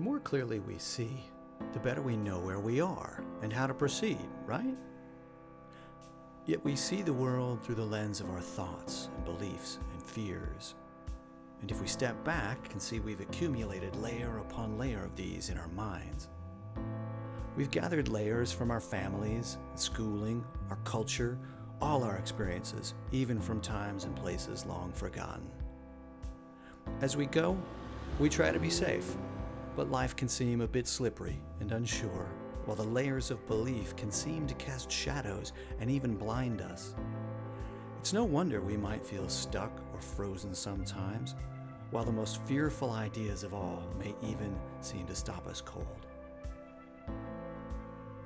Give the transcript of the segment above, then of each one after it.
The more clearly we see, the better we know where we are and how to proceed, right? Yet we see the world through the lens of our thoughts and beliefs and fears. And if we step back and see we've accumulated layer upon layer of these in our minds. We've gathered layers from our families, schooling, our culture, all our experiences, even from times and places long forgotten. As we go, we try to be safe, but life can seem a bit slippery and unsure, while the layers of belief can seem to cast shadows and even blind us. It's no wonder we might feel stuck or frozen sometimes, while the most fearful ideas of all may even seem to stop us cold.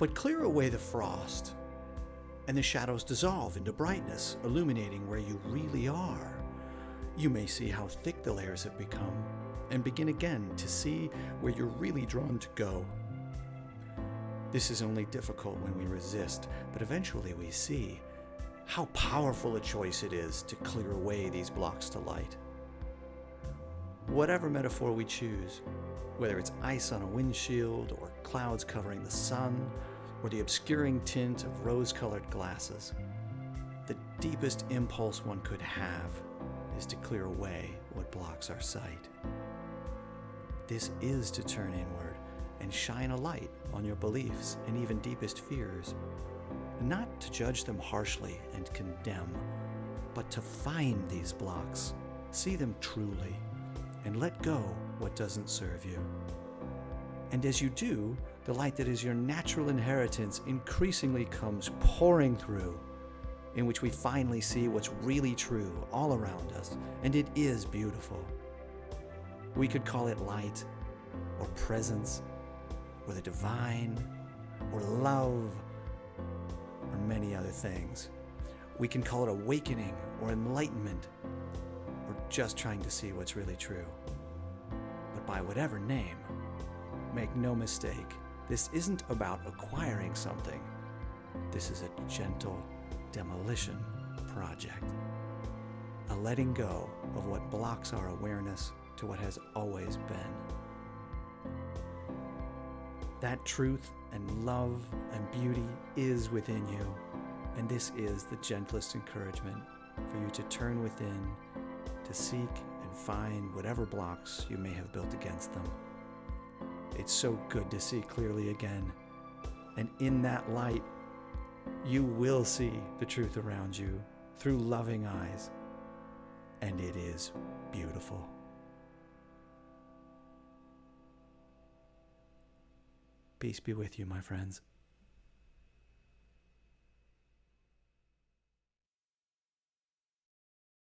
But clear away the frost, and the shadows dissolve into brightness, illuminating where you really are. You may see how thick the layers have become, and begin again to see where you're really drawn to go. This is only difficult when we resist, but eventually we see how powerful a choice it is to clear away these blocks to light. Whatever metaphor we choose, whether it's ice on a windshield or clouds covering the sun, or the obscuring tint of rose-colored glasses, the deepest impulse one could have is to clear away what blocks our sight. This is to turn inward and shine a light on your beliefs and even deepest fears, not to judge them harshly and condemn, but to find these blocks, see them truly, and let go what doesn't serve you. And as you do, the light that is your natural inheritance increasingly comes pouring through, in which we finally see what's really true all around us, and it is beautiful. We could call it light, or presence, or the divine, or love, or many other things. We can call it awakening, or enlightenment, or just trying to see what's really true. But by whatever name, make no mistake, this isn't about acquiring something. This is a gentle demolition project. A letting go of what blocks our awareness to what has always been. That truth and love and beauty is within you, and this is the gentlest encouragement for you to turn within, to seek and find whatever blocks you may have built against them. It's so good to see clearly again, and in that light, you will see the truth around you through loving eyes, and it is beautiful. Peace be with you, my friends.